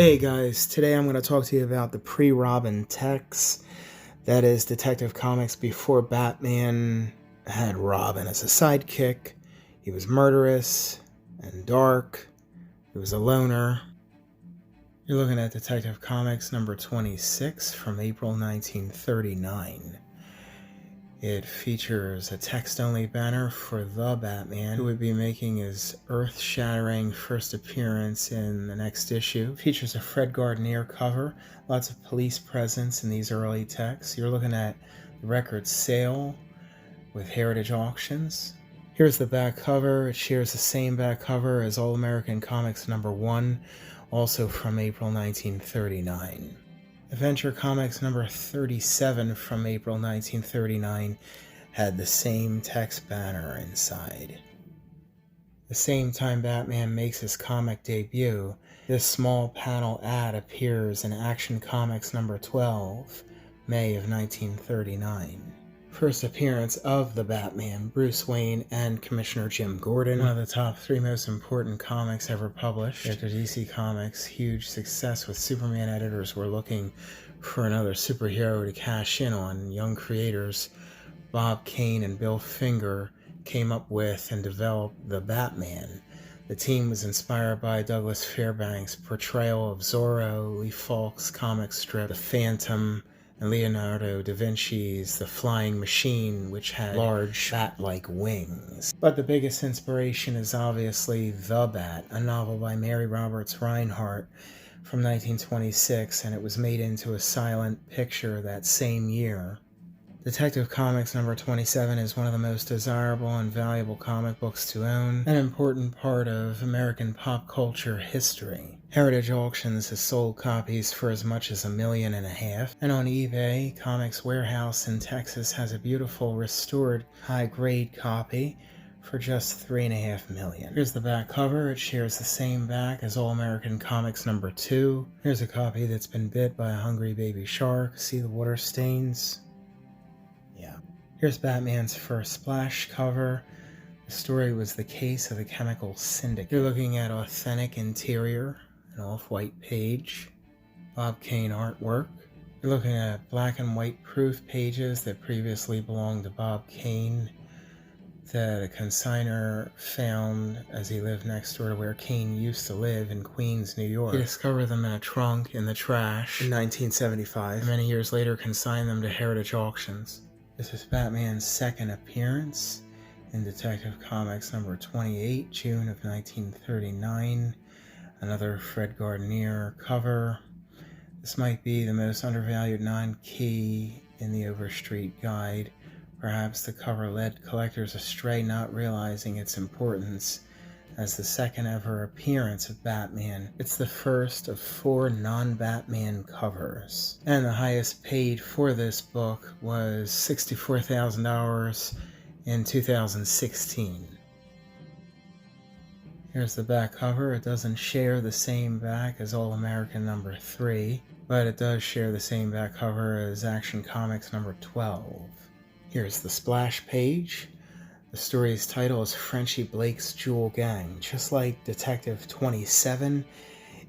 Hey guys, today I'm going to talk to you about the pre-Robin tecs. That is Detective Comics before Batman had Robin as a sidekick. He was murderous and dark. He was a loner. You're looking at Detective Comics number 26 from April 1939. It features a text-only banner for the Batman, who would be making his earth-shattering first appearance in the next issue. It features a Fred Gardner cover, lots of police presence in these early texts. You're looking at the record sale with Heritage Auctions. Here's the back cover. It shares the same back cover as All American Comics number 1, also from April 1939. Adventure Comics number 37 from April 1939 had the same text banner inside. The same time Batman makes his comic debut, this small panel ad appears in Action Comics number 12, May of 1939. First appearance of the Batman, Bruce Wayne, and Commissioner Jim Gordon. One of the top 3 most important comics ever published. After DC Comics' huge success with Superman, editors were looking for another superhero to cash in on. Young creators Bob Kane and Bill Finger came up with and developed the Batman. The team was inspired by Douglas Fairbanks' portrayal of Zorro, Lee Falk's comic strip The Phantom, and Leonardo da Vinci's The Flying Machine, which had large bat-like wings. But the biggest inspiration is obviously The Bat, a novel by Mary Roberts Reinhardt from 1926, and it was made into a silent picture that same year. Detective Comics number 27 is one of the most desirable and valuable comic books to own, an important part of American pop culture history. Heritage Auctions has sold copies for as much as $1.5 million, and on eBay, Comics Warehouse in Texas has a beautiful restored high-grade copy for just $3.5 million. Here's the back cover. It shares the same back as All American Comics number 2. Here's a copy that's been bit by a hungry baby shark. See the water stains? Here's Batman's first splash cover. The story was The Case of the Chemical Syndicate. You're looking at authentic interior, an off-white page, Bob Kane artwork. You're looking at black and white proof pages that previously belonged to Bob Kane that a consignor found as he lived next door to where Kane used to live in Queens, New York. He discovered them in a trunk in the trash in 1975, and many years later consigned them to Heritage Auctions. This is Batman's second appearance in Detective Comics number 28, June of 1939. Another Fred Gardner cover. This might be the most undervalued non-key in the Overstreet Guide. Perhaps the cover led collectors astray, not realizing its importance as the second ever appearance of Batman. It's the first of 4 non-Batman covers. And the highest paid for this book was $64,000 in 2016. Here's the back cover. It doesn't share the same back as All American number 3, but it does share the same back cover as Action Comics number 12. Here's the splash page. The story's title is Frenchie Blake's Jewel Gang. Just like Detective 27,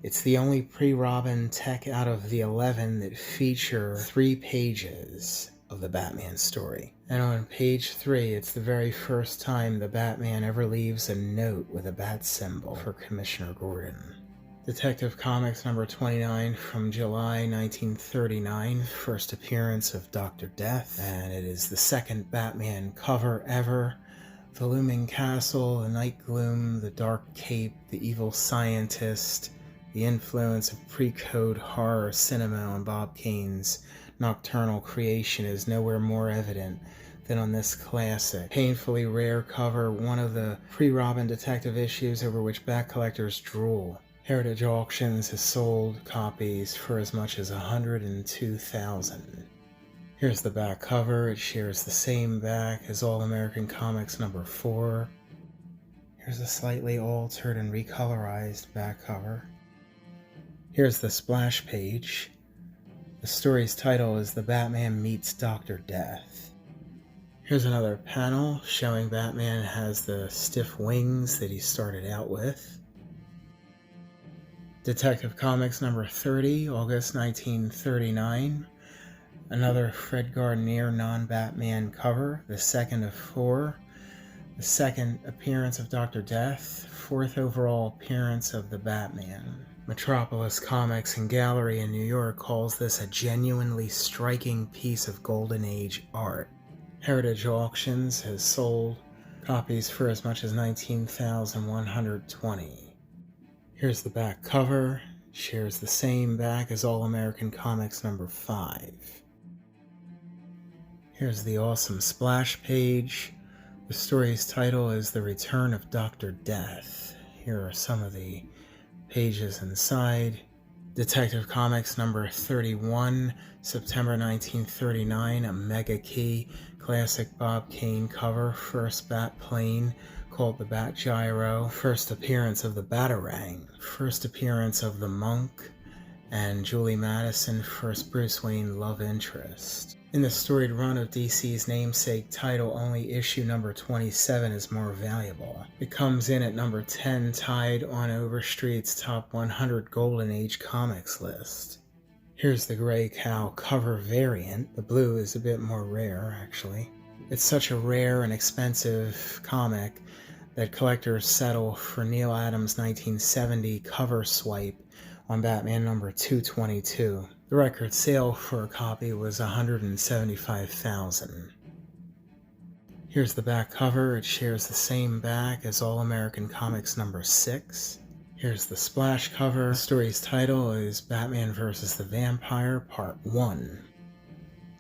it's the only pre-Robin tech out of the 11 that feature 3 pages of the Batman story. And on page 3, it's the very first time the Batman ever leaves a note with a bat symbol for Commissioner Gordon. Detective Comics number 29 from July 1939, first appearance of Dr. Death, and it is the second Batman cover ever. The looming castle, the night gloom, the dark cape, the evil scientist, the influence of pre-code horror cinema on Bob Kane's nocturnal creation is nowhere more evident than on this classic, painfully rare cover, one of the pre-Robin detective issues over which bat collectors drool. Heritage Auctions has sold copies for as much as 102,000. Here's the back cover. It shares the same back as All American Comics number 4. Here's a slightly altered and recolorized back cover. Here's the splash page. The story's title is The Batman Meets Dr. Death. Here's another panel showing Batman has the stiff wings that he started out with. Detective Comics number 30, August 1939. Another Fred Gardner non-Batman cover, the second of 4. The second appearance of Dr. Death, 4th overall appearance of the Batman. Metropolis Comics and Gallery in New York calls this a genuinely striking piece of Golden Age art. Heritage Auctions has sold copies for as much as 19,120. Here's the back cover. It shares the same back as All American Comics number 5. Here's the awesome splash page. The story's title is The Return of Dr. Death. Here are some of the pages inside. Detective Comics number 31, September 1939, a mega key, classic Bob Kane cover, first Bat plane called the Bat Gyro, first appearance of the Batarang, first appearance of the Monk, and Julie Madison, first Bruce Wayne love interest. In the storied run of DC's namesake title, only issue number 27 is more valuable. It comes in at number 10, tied on Overstreet's top 100 Golden Age comics list. Here's the gray cow cover variant. The blue is a bit more rare, actually. It's such a rare and expensive comic that collectors settle for Neil Adams' 1970 cover swipe on Batman number 222. The record sale for a copy was $175,000. Here's the back cover. It shares the same back as All American Comics number 6. Here's the splash cover. The story's title is Batman vs. the Vampire, Part 1.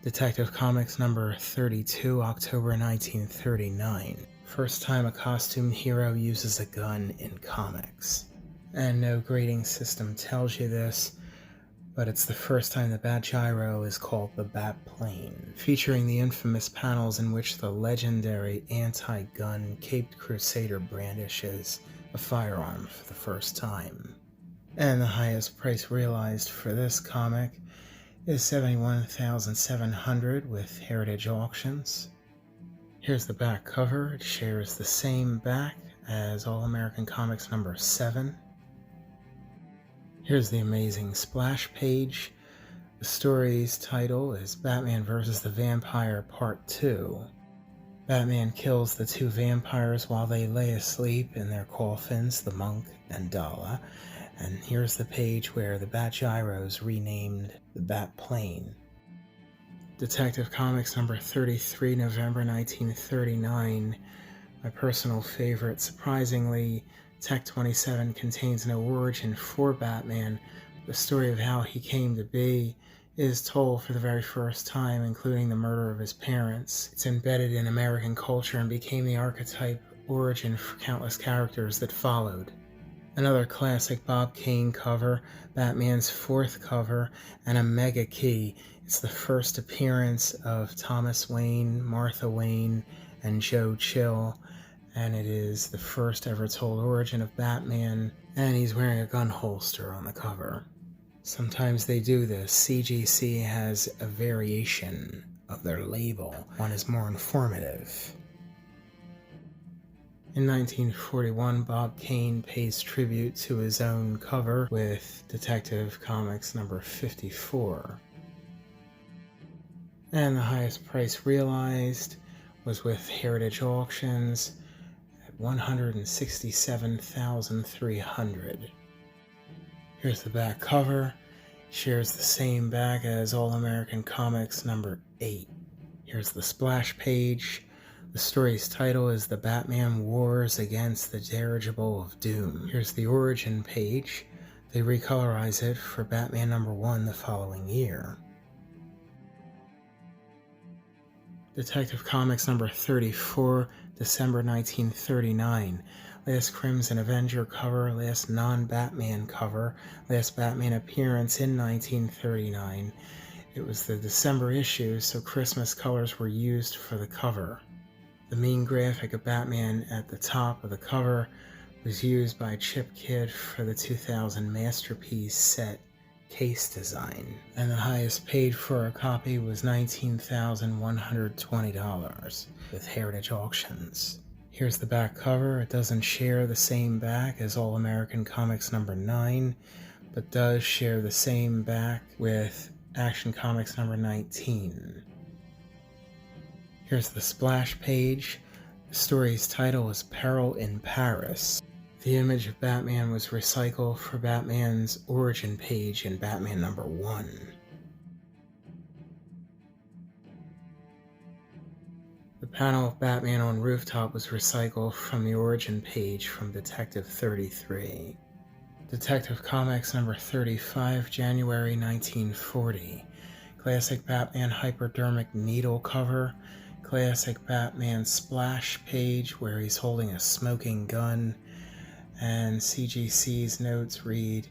Detective Comics number 32, October 1939. First time a costumed hero uses a gun in comics. And no grading system tells you this, but it's the first time the Bat Gyro is called the Bat Plane, featuring the infamous panels in which the legendary anti-gun caped crusader brandishes a firearm for the first time. And the highest price realized for this comic is $71,700 with Heritage Auctions. Here's the back cover. It shares the same back as All American Comics number 7. Here's the amazing splash page. The story's title is Batman vs. the Vampire Part 2. Batman kills the 2 vampires while they lay asleep in their coffins, the Monk and Dala. And here's the page where the Bat Gyro is renamed the Bat Plane. Detective Comics number 33, November 1939. My personal favorite. Surprisingly, Tech 27 contains no origin for Batman. The story of how he came to be is told for the very first time, including the murder of his parents. It's embedded in American culture and became the archetype origin for countless characters that followed. Another classic Bob Kane cover, Batman's 4th cover, and a mega key. It's the first appearance of Thomas Wayne, Martha Wayne, and Joe Chill, and it is the first ever told origin of Batman, and he's wearing a gun holster on the cover. Sometimes they do this. CGC has a variation of their label. One is more informative. In 1941, Bob Kane pays tribute to his own cover with Detective Comics number 54. And the highest price realized was with Heritage Auctions at $167,300. Here's the back cover. It shares the same back as All American Comics number 8. Here's the splash page. The story's title is The Batman Wars Against the Dirigible of Doom. Here's the origin page. They recolorize it for Batman number 1 the following year. Detective Comics number 34, December 1939. Last Crimson Avenger cover, last non-Batman cover, last Batman appearance in 1939. It was the December issue, so Christmas colors were used for the cover. The main graphic of Batman at the top of the cover was used by Chip Kidd for the 2000 Masterpiece set case design, and the highest paid for a copy was $19,120 with Heritage Auctions. Here's the back cover. It doesn't share the same back as All American Comics number 9, but does share the same back with Action Comics number 19. Here's the splash page. The story's title is Peril in Paris. The image of Batman was recycled for Batman's origin page in Batman number 1. The panel of Batman on rooftop was recycled from the origin page from Detective 33. Detective Comics number 35, January 1940. Classic Batman hypodermic needle cover. Classic Batman splash page where he's holding a smoking gun. And CGC's notes read,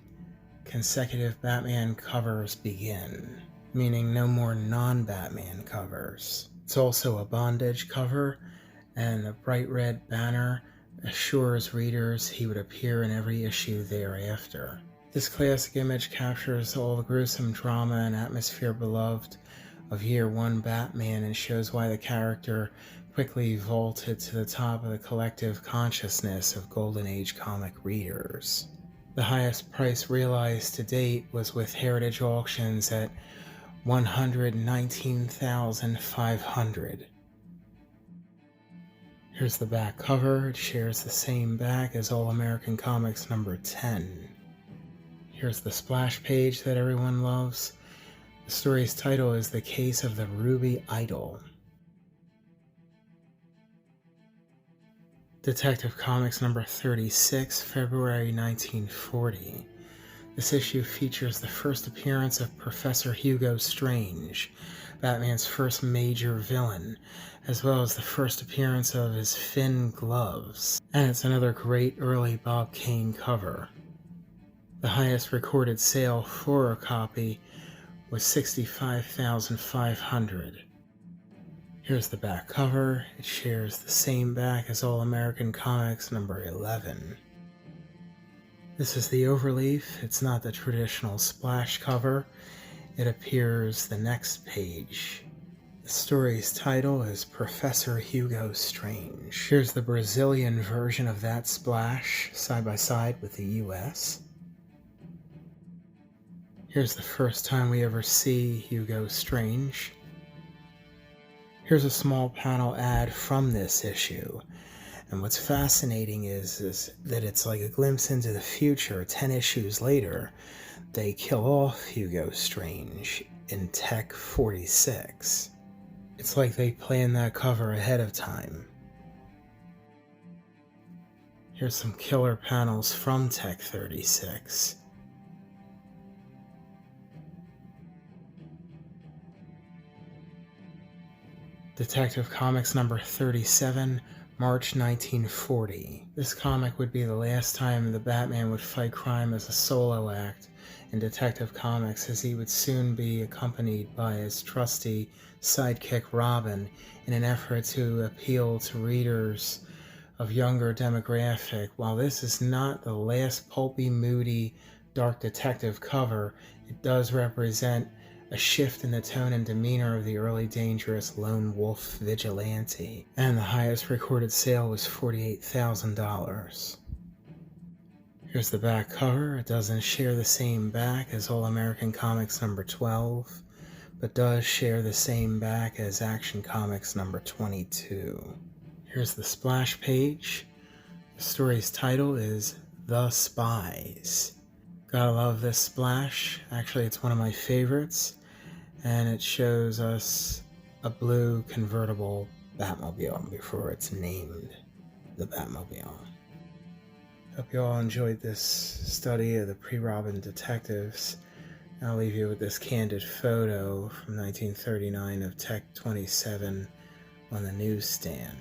consecutive Batman covers begin, meaning no more non-Batman covers. It's also a bondage cover, and the bright red banner assures readers he would appear in every issue thereafter. This classic image captures all the gruesome drama and atmosphere beloved of Year One Batman and shows why the character quickly vaulted to the top of the collective consciousness of Golden Age comic readers. The highest price realized to date was with Heritage Auctions at $119,500. Here's the back cover. It shares the same back as All American Comics number 10. Here's the splash page that everyone loves. The story's title is The Case of the Ruby Idol. Detective Comics number 36, February 1940. This issue features the first appearance of Professor Hugo Strange, Batman's first major villain, as well as the first appearance of his Finn gloves. And it's another great early Bob Kane cover. The highest recorded sale for a copy was $65,500. Here's the back cover. It shares the same back as All American Comics number 11. This is the overleaf. It's not the traditional splash cover. It appears the next page. The story's title is Professor Hugo Strange. Here's the Brazilian version of that splash, side by side with the US. Here's the first time we ever see Hugo Strange. Here's a small panel ad from this issue. And what's fascinating is that it's like a glimpse into the future. 10 issues later, they kill off Hugo Strange in Tech 46. It's like they planned that cover ahead of time. Here's some killer panels from Tech 36. Detective Comics number 37, March 1940. This comic would be the last time the Batman would fight crime as a solo act in Detective Comics, as he would soon be accompanied by his trusty sidekick Robin in an effort to appeal to readers of younger demographic. While this is not the last pulpy, moody, dark detective cover, it does represent a shift in the tone and demeanor of the early dangerous lone wolf vigilante, and the highest recorded sale was $48,000. Here's the back cover. It doesn't share the same back as All American Comics number 12, but does share the same back as Action Comics number 22. Here's the splash page. The story's title is The Spies. Gotta love this splash. Actually, it's one of my favorites. And it shows us a blue convertible Batmobile before it's named the Batmobile. Hope you all enjoyed this study of the pre-Robin detectives. I'll leave you with this candid photo from 1939 of Tech 27 on the newsstand.